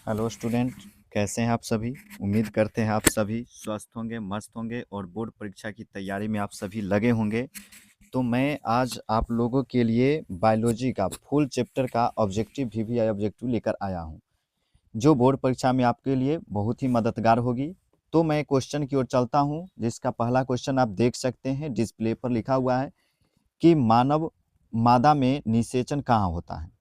Hello student, कैसे हैं आप सभी। उम्मीद करते हैं आप सभी स्वस्थ होंगे, मस्त होंगे और बोर्ड परीक्षा की तैयारी में आप सभी लगे होंगे। तो मैं आज आप लोगों के लिए बायोलॉजी का फुल चैप्टर का ऑब्जेक्टिव वीवीआई ऑब्जेक्टिव लेकर आया हूं, जो बोर्ड परीक्षा में आपके लिए बहुत ही मददगार होगी। तो मैं क्वेश्चन की ओर चलता हूं, जिसका पहला क्वेश्चन आप देख सकते हैं, डिस्प्ले पर लिखा हुआ है कि मानव मादा में निषेचन कहाँ होता है।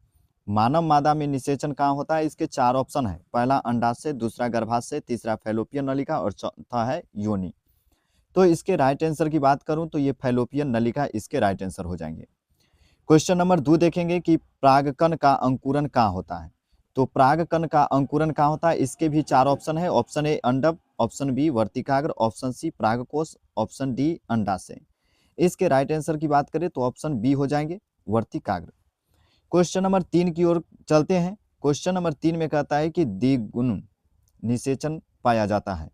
मानव मादा में निषेचन कहाँ होता है, इसके चार ऑप्शन है। पहला अंडाशय, दूसरा गर्भाशय, तीसरा फैलोपियन नलिका और चौथा है योनि। तो इसके राइट आंसर की बात करूं तो ये फैलोपियन नलिका इसके राइट आंसर हो जाएंगे। क्वेश्चन नंबर 2 देखेंगे कि परागकण का अंकुरन कहाँ होता है। तो परागकण का अंकुरन कहाँ होता है, इसके भी चार ऑप्शन है। ऑप्शन ए अंडक, ऑप्शन बी वर्तिकाग्र, ऑप्शन सी परागकोश, ऑप्शन डी अंडाशय। इसके राइट आंसर की बात करें तो ऑप्शन बी हो जाएंगे वर्तिकाग्र। क्वेश्चन नंबर 3 की ओर चलते हैं। क्वेश्चन नंबर 3 में कहता है कि द्विगुण निषेचन पाया जाता है।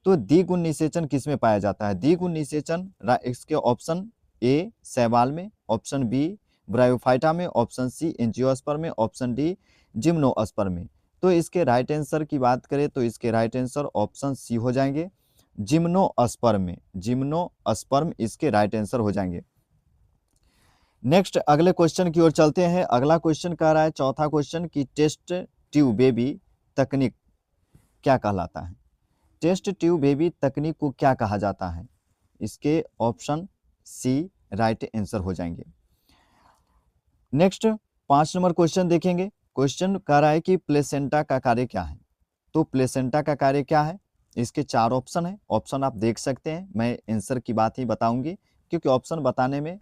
तो द्विगुण निषेचन किस में पाया जाता है। द्विगुण निषेचन इसके ऑप्शन ए शैवाल में, ऑप्शन बी ब्रायोफाइटा में, ऑप्शन सी एंजियोस्पर्म में, ऑप्शन डी जिम्नोस्पर्म में। तो इसके राइट आंसर की बात करें तो इसके राइट आंसर ऑप्शन सी हो जाएंगे जिम्नोस्पर्म में। जिम्नोस्पर्म इसके राइट आंसर हो जाएंगे। नेक्स्ट अगले क्वेश्चन की ओर चलते हैं। अगला क्वेश्चन कह रहा है, चौथा क्वेश्चन, की टेस्ट ट्यूब बेबी तकनीक क्या कहलाता है। टेस्ट ट्यूब बेबी तकनीक को क्या कहा जाता है, इसके ऑप्शन सी राइट आंसर हो जाएंगे। नेक्स्ट 5 नंबर क्वेश्चन देखेंगे। क्वेश्चन कह रहा है कि प्लेसेंटा का कार्य क्या है। तो प्लेसेंटा का कार्य क्या है, इसके चार ऑप्शन है। ऑप्शन आप देख सकते हैं, मैं आंसर की बात ही बताऊंगी क्योंकि ऑप्शन बताने में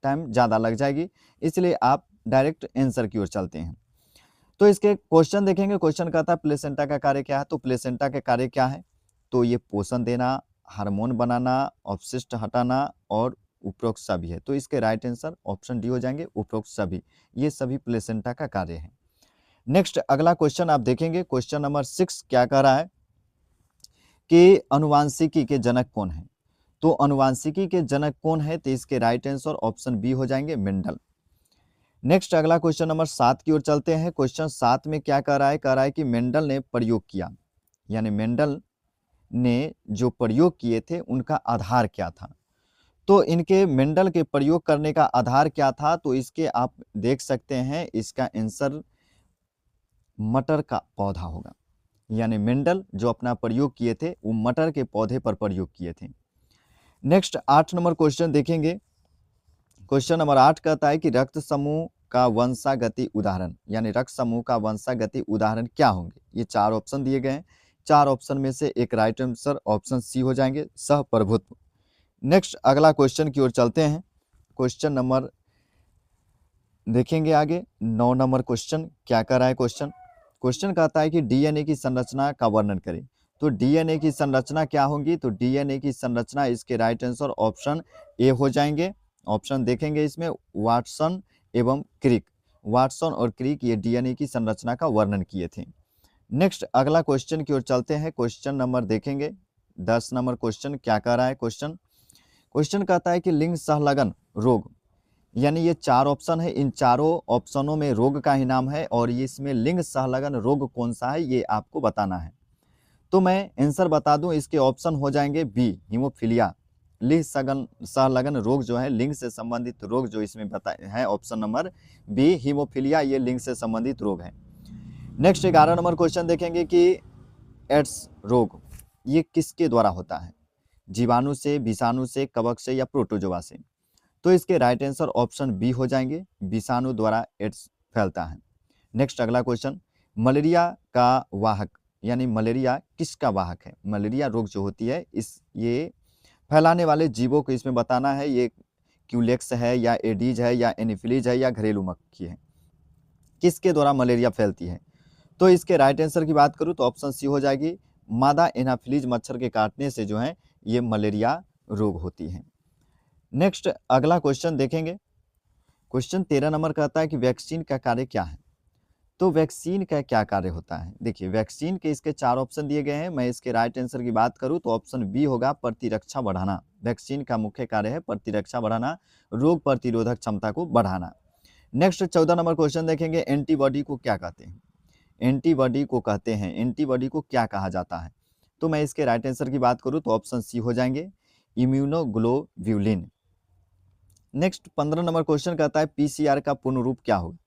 टाइम ज़्यादा लग जाएगी, इसलिए आप डायरेक्ट आंसर की ओर चलते हैं। तो इसके क्वेश्चन देखेंगे। क्वेश्चन कहता है प्लेसेंटा का कार्य क्या है। तो प्लेसेंटा के कार्य क्या है, तो ये पोषण देना, हार्मोन बनाना, अपशिष्ट हटाना और उपरोक्त सभी है। तो इसके राइट आंसर ऑप्शन डी हो जाएंगे उपरोक्त सभी। ये सभी प्लेसेंटा का कार्य है। नेक्स्ट अगला क्वेश्चन आप देखेंगे। क्वेश्चन नंबर 6 क्या कह रहा है कि अनुवांशिकी के जनक कौन है। तो अनुवांशिकी के जनक कौन है, तो इसके राइट आंसर ऑप्शन बी हो जाएंगे मेंडल। नेक्स्ट अगला क्वेश्चन नंबर 7 की ओर चलते हैं। क्वेश्चन 7 में क्या कह रहा है कि मेंडल ने प्रयोग किया, यानी मेंडल ने जो प्रयोग किए थे उनका आधार क्या था। तो इनके मेंडल के प्रयोग करने का आधार क्या था, तो इसके आप देख सकते हैं, इसका आंसर मटर का पौधा होगा। यानी मेंडल जो अपना प्रयोग किए थे वो मटर के पौधे पर प्रयोग किए थे। नेक्स्ट 8 नंबर क्वेश्चन देखेंगे। क्वेश्चन नंबर 8 कहता है कि रक्त समूह का वंशागति उदाहरण, यानी रक्त समूह का वंशागति उदाहरण क्या होंगे। ये चार ऑप्शन दिए गए हैं। चार ऑप्शन में से एक राइट आंसर ऑप्शन सी हो जाएंगे सहप्रभुत्व। नेक्स्ट अगला क्वेश्चन की ओर चलते हैं। क्वेश्चन नंबर देखेंगे आगे 9 नंबर क्वेश्चन क्या कर रहा है। क्वेश्चन कहता है कि डीएनए की संरचना का वर्णन करें। तो डीएनए की संरचना क्या होगी, तो डीएनए की संरचना इसके राइट आंसर ऑप्शन ए हो जाएंगे। ऑप्शन देखेंगे इसमें वाटसन एवं क्रिक। वाटसन और क्रिक ये डीएनए की संरचना का वर्णन किए थे। नेक्स्ट अगला क्वेश्चन की ओर चलते हैं। क्वेश्चन नंबर देखेंगे 10 नंबर क्वेश्चन क्या कह रहा है। क्वेश्चन कहता है कि लिंग सहलगन रोग, यानी ये चार ऑप्शन है, इन चारों ऑप्शनों में रोग का ही नाम है और इसमें लिंग सहलगन रोग कौन सा है ये आपको बताना है। तो मैं आंसर बता दूं, इसके ऑप्शन हो जाएंगे बी हीमोफीलिया। लिंग सहलगन रोग जो है, लिंग से संबंधित रोग जो इसमें बताए हैं, ऑप्शन नंबर बी हीमोफीलिया, ये लिंग से संबंधित रोग है। नेक्स्ट 11 नंबर क्वेश्चन देखेंगे कि एड्स रोग ये किसके द्वारा होता है, जीवाणु से, विषाणु से, कवक से या प्रोटोजोआ से। तो इसके राइट आंसर ऑप्शन बी हो जाएंगे, विषाणु द्वारा एड्स फैलता है। नेक्स्ट अगला क्वेश्चन, मलेरिया का वाहक, यानी मलेरिया किसका वाहक है। मलेरिया रोग जो होती है ये फैलाने वाले जीवों को इसमें बताना है, ये क्यूलेक्स है या एडीज है या एनिफिलीज है या घरेलू मक्खी है, किसके द्वारा मलेरिया फैलती है। तो इसके राइट आंसर की बात करूं तो ऑप्शन सी हो जाएगी, मादा एनाफिलीज मच्छर के काटने से जो है ये मलेरिया रोग होती है। नेक्स्ट अगला क्वेश्चन देखेंगे। क्वेश्चन 13 नंबर कहता है कि वैक्सीन का कार्य क्या है। तो वैक्सीन का क्या कार्य होता है, देखिए वैक्सीन के इसके चार ऑप्शन दिए गए हैं। मैं इसके राइट आंसर की बात करूं तो ऑप्शन बी होगा प्रतिरक्षा बढ़ाना। वैक्सीन का मुख्य कार्य है प्रतिरक्षा बढ़ाना, रोग प्रतिरोधक क्षमता को बढ़ाना। नेक्स्ट 14 नंबर क्वेश्चन देखेंगे, एंटीबॉडी को क्या कहते हैं। एंटीबॉडी को कहते हैं, एंटीबॉडी को क्या कहा जाता है? तो मैं इसके राइट आंसर की बात करूं तो ऑप्शन सी हो जाएंगे, इम्यूनोग्लोब्यूलिन। नेक्स्ट 15 नंबर क्वेश्चन कहता है पीसीआर का पूर्ण रूप क्या होगा?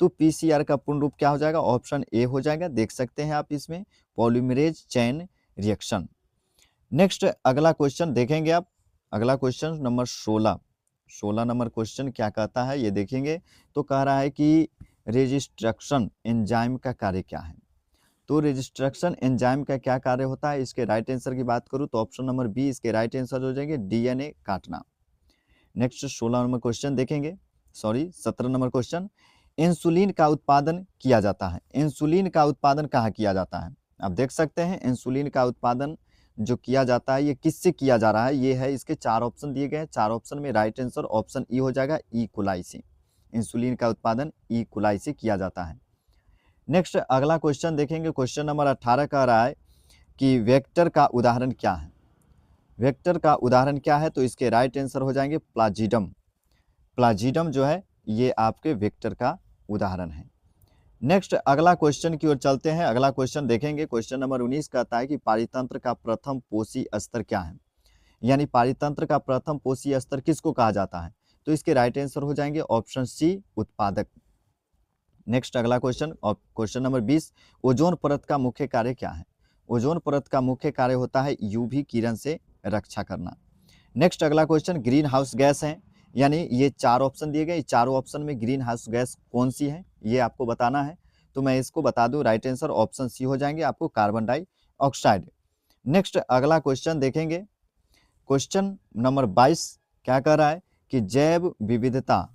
तो पीसीआर का पूर्ण रूप क्या हो जाएगा? ऑप्शन ए हो जाएगा, देख सकते हैं आप इसमें, पॉलीमरेज चेन रिएक्शन। नेक्स्ट अगला क्वेश्चन देखेंगे आप, अगला क्वेश्चन नंबर 16 नंबर क्वेश्चन क्या कहता है ये देखेंगे। तो कह रहा है कि रेजिस्ट्रक्शन एंजाइम का कार्य क्या है? तो रेजिस्ट्रक्शन एंजाइम का क्या कार्य होता है? इसके राइट आंसर की बात करूं तो ऑप्शन नंबर बी इसके राइट आंसर हो जाएंगे, डीएनए काटना। नेक्स्ट 16 नंबर क्वेश्चन देखेंगे, 17 नंबर क्वेश्चन, इंसुलिन का उत्पादन किया जाता है। इंसुलिन का उत्पादन कहाँ किया जाता है? आप देख सकते हैं इंसुलिन का उत्पादन जो किया जाता है ये किससे किया जा रहा है? ये है, इसके 4 ऑप्शन दिए गए हैं, 4 ऑप्शन में राइट आंसर ऑप्शन ई हो जाएगा, ई कोलाई से। इंसुलिन का उत्पादन ई कोलाई से किया जाता है। नेक्स्ट अगला क्वेश्चन देखेंगे, क्वेश्चन नंबर 18 कह रहा है कि वेक्टर का उदाहरण क्या है? वेक्टर का उदाहरण क्या है? तो इसके राइट आंसर हो जाएंगे प्लाजिडम। प्लाजिडम जो है ये आपके वेक्टर का उदाहरण है। नेक्स्ट अगला क्वेश्चन की ओर चलते हैं, अगला क्वेश्चन देखेंगे, क्वेश्चन नंबर 19 कहता है कि पारितंत्र का प्रथम पोषी स्तर क्या है? यानी पारितंत्र का प्रथम पोषी स्तर किसको कहा जाता है? तो इसके राइट आंसर हो जाएंगे ऑप्शन सी, उत्पादक। नेक्स्ट अगला क्वेश्चन, क्वेश्चन नंबर 20, ओजोन परत का मुख्य कार्य क्या है? ओजोन परत का मुख्य कार्य होता है यूवी किरण से रक्षा करना। नेक्स्ट अगला क्वेश्चन, ग्रीन हाउस गैस है, यानी ये 4 ऑप्शन दिए गए, चारों ऑप्शन में ग्रीन हाउस गैस कौन सी है ये आपको बताना है। तो मैं इसको बता दूं, राइट आंसर ऑप्शन सी हो जाएंगे आपको, कार्बन डाइऑक्साइड। नेक्स्ट अगला क्वेश्चन देखेंगे, क्वेश्चन नंबर 22 क्या कह रहा है कि जैव विविधता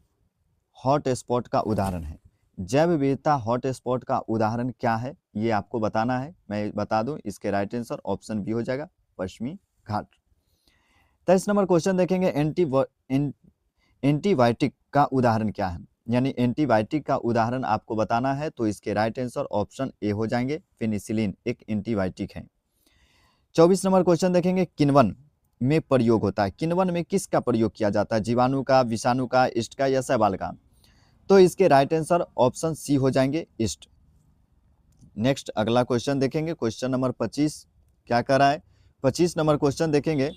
हॉट स्पॉट का उदाहरण है। जैव विविधता हॉट स्पॉट का उदाहरण क्या है ये आपको बताना है। मैं बता दूं, इसके राइट आंसर ऑप्शन बी हो जाएगा, पश्चिमी घाट। 23 नंबर क्वेश्चन देखेंगे, एंटीबायोटिक का उदाहरण क्या है? यानी एंटीबायोटिक का उदाहरण आपको बताना है। तो इसके राइट आंसर ऑप्शन ए हो जाएंगे, पेनिसिलिन एक एंटीबायोटिक है। 24 नंबर क्वेश्चन देखेंगे, किण्वन में प्रयोग होता है। किण्वन में किसका प्रयोग किया जाता है? जीवाणु का, विषाणु का, ईस्ट का या शैवाल का? तो इसके राइट आंसर ऑप्शन सी हो जाएंगे, ईस्ट। नेक्स्ट अगला क्वेश्चन देखेंगे, क्वेश्चन नंबर 25 क्या कह रहा है? 25 नंबर क्वेश्चन देखेंगे,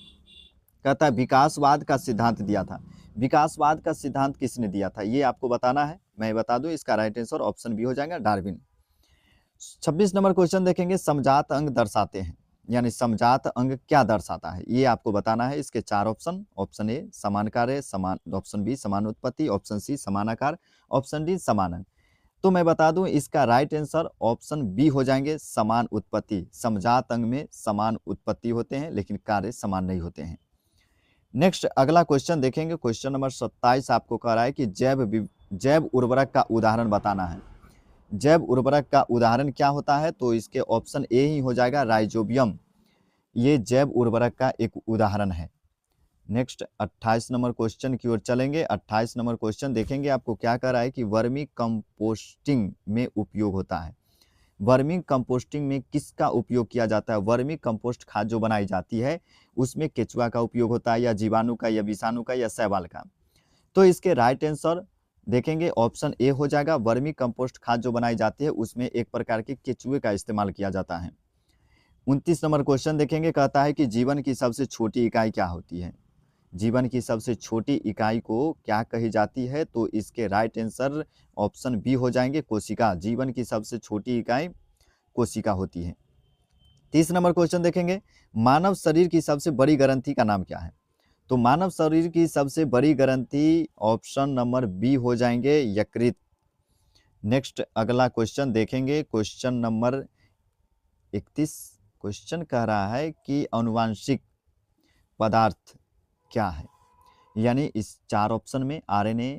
कहता है विकासवाद का सिद्धांत दिया था। विकासवाद का सिद्धांत किसने दिया था ये आपको बताना है। मैं बता दूं, इसका राइट आंसर ऑप्शन बी हो जाएगा, डार्विन। 26 नंबर क्वेश्चन देखेंगे, समजात अंग दर्शाते हैं, यानी समजात अंग क्या दर्शाता है ये आपको बताना है। इसके 4 ऑप्शन, ऑप्शन ए समान कार्य, समान, ऑप्शन बी समान उत्पत्ति, ऑप्शन सी समान आकार, ऑप्शन डी समान अंग। तो मैं बता दूं, इसका राइट आंसर ऑप्शन बी हो जाएंगे, समान उत्पत्ति। समजात अंग में समान उत्पत्ति होते हैं लेकिन कार्य समान नहीं होते हैं। नेक्स्ट अगला क्वेश्चन देखेंगे, क्वेश्चन नंबर 27 आपको कह रहा है कि जैव उर्वरक का उदाहरण बताना है। जैव उर्वरक का उदाहरण क्या होता है? तो इसके ऑप्शन ए ही हो जाएगा, राइजोबियम। ये जैव उर्वरक का एक उदाहरण है। नेक्स्ट 28 नंबर क्वेश्चन की ओर चलेंगे। 28 नंबर क्वेश्चन देखेंगे, आपको क्या कह रहा है कि वर्मी कंपोस्टिंग में उपयोग होता है। वर्मी कंपोस्टिंग में किसका उपयोग किया जाता है? वर्मी कंपोस्ट खाद जो बनाई जाती है उसमें केचुआ का उपयोग होता है, या जीवाणु का, या विषाणु का, या शैवाल का? तो इसके राइट आंसर देखेंगे ऑप्शन ए हो जाएगा, वर्मी कंपोस्ट खाद जो बनाई जाती है उसमें एक प्रकार के केचुए का इस्तेमाल किया जाता है। 29 नंबर क्वेश्चन देखेंगे, कहता है कि जीवन की सबसे छोटी इकाई क्या होती है? जीवन की सबसे छोटी इकाई को क्या कही जाती है? तो इसके राइट आंसर ऑप्शन बी हो जाएंगे, कोशिका। जीवन की सबसे छोटी इकाई कोशिका होती है। 30 नंबर क्वेश्चन देखेंगे, मानव शरीर की सबसे बड़ी ग्रंथि का नाम क्या है? तो मानव शरीर की सबसे बड़ी ग्रंथि ऑप्शन नंबर बी हो जाएंगे, यकृत। नेक्स्ट अगला क्वेश्चन देखेंगे, क्वेश्चन नंबर 31 क्वेश्चन कह रहा है कि आनुवांशिक पदार्थ क्या है? यानी इस 4 ऑप्शन में आरएनए,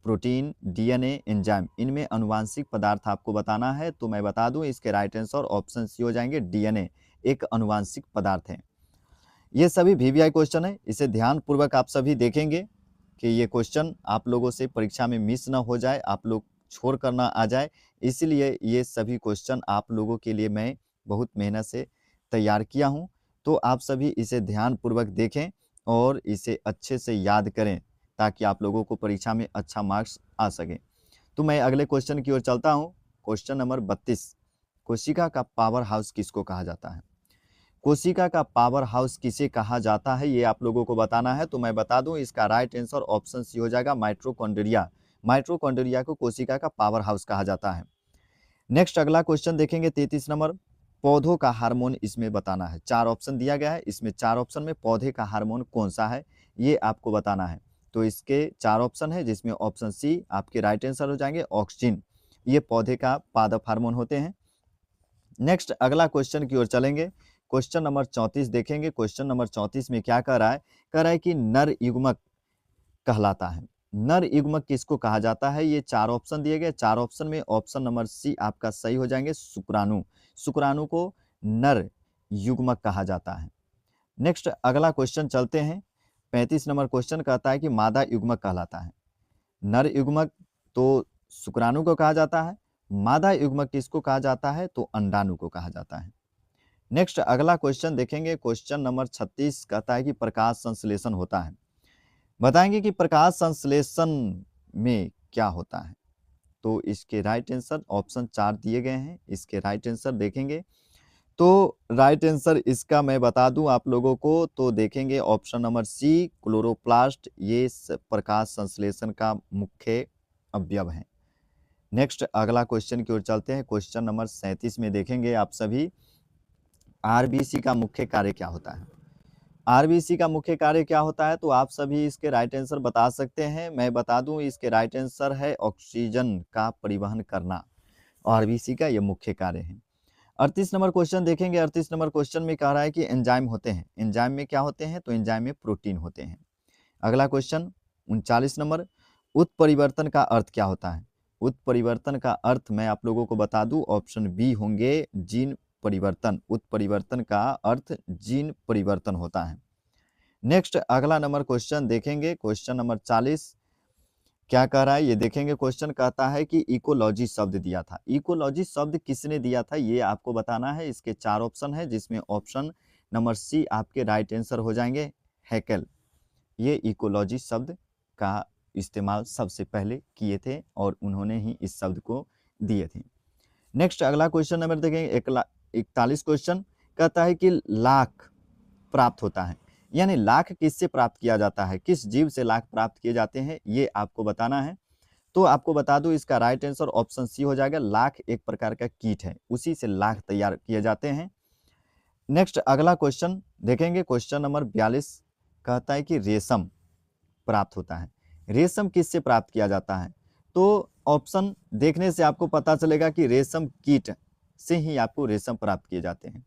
प्रोटीन, डीएनए, एंजाइम, इनमें आनुवांशिक पदार्थ आपको बताना है। तो मैं बता दूं, इसके राइट आंसर ऑप्शन सी हो जाएंगे, डीएनए एक आनुवांशिक पदार्थ है। ये सभी वीवीआई क्वेश्चन है, इसे ध्यान पूर्वक आप सभी देखेंगे कि ये क्वेश्चन आप लोगों से परीक्षा में मिस ना हो जाए, आप लोग छोड़ कर ना आ जाए, इसलिए ये सभी क्वेश्चन आप लोगों के लिए मैं बहुत मेहनत से तैयार किया हूँ। तो आप सभी इसे ध्यान पूर्वक देखें और इसे अच्छे से याद करें ताकि आप लोगों को परीक्षा में अच्छा मार्क्स आ सके। तो मैं अगले क्वेश्चन की ओर चलता हूँ। क्वेश्चन नंबर 32, कोशिका का पावर हाउस किसको कहा जाता है? कोशिका का पावर हाउस किसे कहा जाता है, ये आप लोगों को बताना है। तो मैं बता दूं, इसका राइट आंसर ऑप्शन सी हो जाएगा, माइटोकॉन्ड्रिया। माइटोकॉन्ड्रिया को कोशिका का पावर हाउस कहा जाता है। नेक्स्ट अगला क्वेश्चन देखेंगे 33 नंबर, पौधों का हार्मोन इसमें बताना है। 4 ऑप्शन दिया गया है, इसमें 4 ऑप्शन में पौधे का हार्मोन कौन सा है ये आपको बताना है। तो इसके 4 ऑप्शन है, जिसमें ऑप्शन सी आपके राइट आंसर हो जाएंगे, ऑक्सीजन। ये पौधे का पादप हार्मोन होते हैं। नेक्स्ट अगला क्वेश्चन की ओर चलेंगे, क्वेश्चन नंबर 34 देखेंगे। क्वेश्चन नंबर 34 में क्या कह रहा है? कह रहा है कि नर युग्मक कहलाता है। नर युग्मक किसको कहा जाता है? ये 4 ऑप्शन दिए गए, 4 ऑप्शन में ऑप्शन नंबर सी आपका सही हो जाएंगे, शुक्राणु। शुक्राणु को नर युग्मक कहा जाता है। नेक्स्ट अगला क्वेश्चन चलते हैं, 35 नंबर क्वेश्चन कहता है कि मादा युग्मक कहलाता है। नर युग्मक तो शुक्राणु को कहा जाता है, मादा युग्मक किसको कहा जाता है? तो अंडाणु को कहा जाता है। नेक्स्ट अगला क्वेश्चन देखेंगे, क्वेश्चन नंबर 36 कहता है कि प्रकाश संश्लेषण होता है। बताएंगे कि प्रकाश संश्लेषण में क्या होता है। तो इसके राइट आंसर ऑप्शन 4 दिए गए हैं, इसके राइट आंसर देखेंगे। तो राइट आंसर इसका मैं बता दूं आप लोगों को, तो देखेंगे ऑप्शन नंबर सी, क्लोरोप्लास्ट। ये प्रकाश संश्लेषण का मुख्य अवयव है। नेक्स्ट अगला क्वेश्चन की ओर चलते हैं, क्वेश्चन नंबर 37 में देखेंगे आप सभी, आरबीसी का मुख्य कार्य क्या होता है? आरबीसी का मुख्य कार्य क्या होता है? तो आप सभी इसके राइट आंसर बता सकते हैं। मैं बता दूं, इसके राइट आंसर है ऑक्सीजन का परिवहन करना। आरबीसी का यह मुख्य कार्य है। 38 नंबर क्वेश्चन देखेंगे। 38 नंबर क्वेश्चन में कह रहा है कि एंजाइम होते हैं। एंजाइम में क्या होते हैं? तो एंजाइम में प्रोटीन होते हैं। अगला क्वेश्चन 39 नंबर, उत्परिवर्तन का अर्थ क्या होता है? उत्परिवर्तन का अर्थ मैं आप लोगों को बता दूं, ऑप्शन बी होंगे, जीन परिवर्तन। उत्परिवर्तन का अर्थ जीन परिवर्तन होता है। नेक्स्ट अगला नंबर क्वेश्चन देखेंगे, क्वेश्चन नंबर 40 क्या कह रहा है ये देखेंगे। क्वेश्चन कहता है कि इकोलॉजी शब्द दिया था। इकोलॉजी शब्द किसने दिया था ये आपको बताना है। इसके 4 ऑप्शन है, जिसमें ऑप्शन नंबर सी आपके राइट आंसर हो जाएंगे, हैकेल। ये इकोलॉजी शब्द का इस्तेमाल सबसे पहले किए थे और उन्होंने ही इस शब्द को दिए थे। नेक्स्ट अगला क्वेश्चन नंबर देखेंगे 41 क्वेश्चन कहता है कि लाख प्राप्त होता है, यानी लाख किससे प्राप्त किया जाता है, किस जीव से लाख प्राप्त किए जाते हैं ये आपको बताना है। तो आपको बता दूं, इसका राइट आंसर ऑप्शन सी हो जाएगा, लाख एक प्रकार का कीट है, उसी से लाख तैयार किए जाते हैं। नेक्स्ट अगला क्वेश्चन देखेंगे, क्वेश्चन नंबर 42 कहता है कि रेशम प्राप्त होता है। रेशम किससे प्राप्त किया जाता है? तो ऑप्शन देखने से आपको पता चलेगा कि रेशम कीट से ही आपको रेशम प्राप्त किए जाते हैं।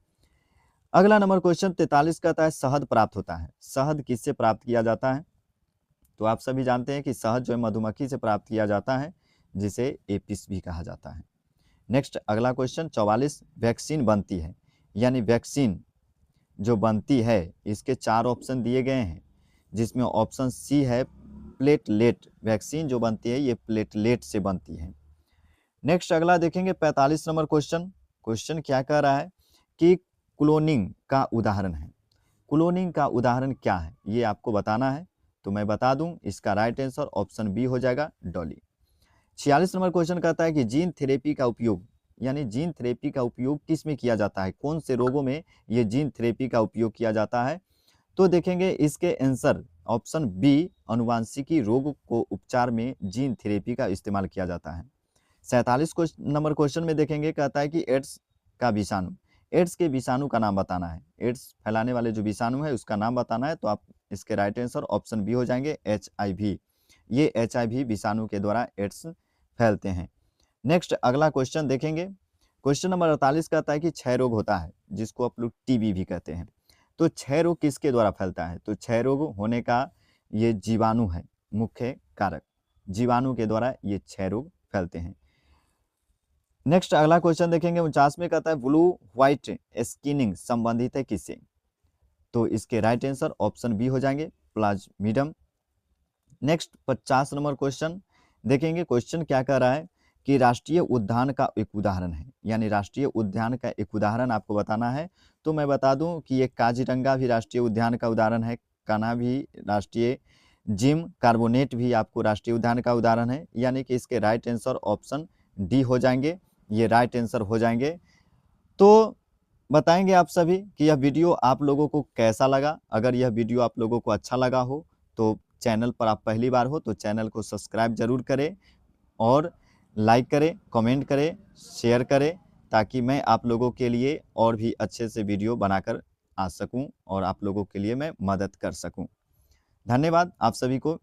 अगला नंबर क्वेश्चन 43 कहता है शहद प्राप्त होता है। शहद किससे प्राप्त किया जाता है? तो आप सभी जानते हैं कि शहद जो है मधुमक्खी से प्राप्त किया जाता है, जिसे एपिस भी कहा जाता है। नेक्स्ट अगला क्वेश्चन 44, वैक्सीन बनती है, यानी वैक्सीन जो बनती है, इसके 4 ऑप्शन दिए गए हैं, जिसमें ऑप्शन सी है प्लेटलेट। वैक्सीन जो बनती है ये प्लेटलेट से बनती है। नेक्स्ट अगला देखेंगे 45 नंबर क्वेश्चन। क्वेश्चन क्या कह रहा है कि क्लोनिंग का उदाहरण है। क्लोनिंग का उदाहरण क्या है ये आपको बताना है। तो मैं बता दूं, इसका राइट आंसर ऑप्शन बी हो जाएगा, डॉली। 46 नंबर क्वेश्चन कहता है कि जीन थेरेपी का उपयोग, यानी जीन थेरेपी का उपयोग किस में किया जाता है, कौन से रोगों में ये जीन थेरेपी का उपयोग किया जाता है? तो देखेंगे इसके आंसर ऑप्शन बी, अनुवांशिकी रोग को उपचार में जीन थेरेपी का इस्तेमाल किया जाता है। 47 नंबर क्वेश्चन में देखेंगे, कहता है कि एड्स का विषाणु, एड्स के विषाणु का नाम बताना है। एड्स फैलाने वाले जो विषाणु है उसका नाम बताना है। तो आप इसके राइट आंसर ऑप्शन बी हो जाएंगे, HIV। ये HIV विषाणु के द्वारा एड्स फैलते हैं। नेक्स्ट अगला क्वेश्चन देखेंगे, क्वेश्चन नंबर 48 कहता है कि क्षय रोग होता है, जिसको आप लोग टीबी भी कहते हैं। तो क्षय रोग किसके द्वारा फैलता है? तो क्षय रोग होने का ये जीवाणु है मुख्य कारक, जीवाणु के द्वारा ये क्षय रोग फैलते हैं। नेक्स्ट अगला क्वेश्चन देखेंगे 49 में कहता है ब्लू व्हाइट स्किनिंग संबंधित है किससे? तो इसके राइट आंसर ऑप्शन बी हो जाएंगे, प्लाज्मिडियम। नेक्स्ट 50 नंबर क्वेश्चन देखेंगे। क्वेश्चन क्या कह रहा है कि राष्ट्रीय उद्यान का एक उदाहरण है, यानी राष्ट्रीय उद्यान का एक उदाहरण आपको बताना है। तो मैं बता दूं कि ये काजीरंगा भी राष्ट्रीय उद्यान का उदाहरण है, कान्हा भी राष्ट्रीय, जिम कार्बोनेट भी आपको राष्ट्रीय उद्यान का उदाहरण है, यानी कि इसके राइट आंसर ऑप्शन डी हो जाएंगे, ये राइट आंसर हो जाएंगे। तो बताएंगे आप सभी कि यह वीडियो आप लोगों को कैसा लगा। अगर यह वीडियो आप लोगों को अच्छा लगा हो तो चैनल पर आप पहली बार हो तो चैनल को सब्सक्राइब जरूर करें और लाइक करें, कमेंट करें, शेयर करें, ताकि मैं आप लोगों के लिए और भी अच्छे से वीडियो बनाकर आ सकूं और आप लोगों के लिए मैं मदद कर सकूं। धन्यवाद आप सभी को।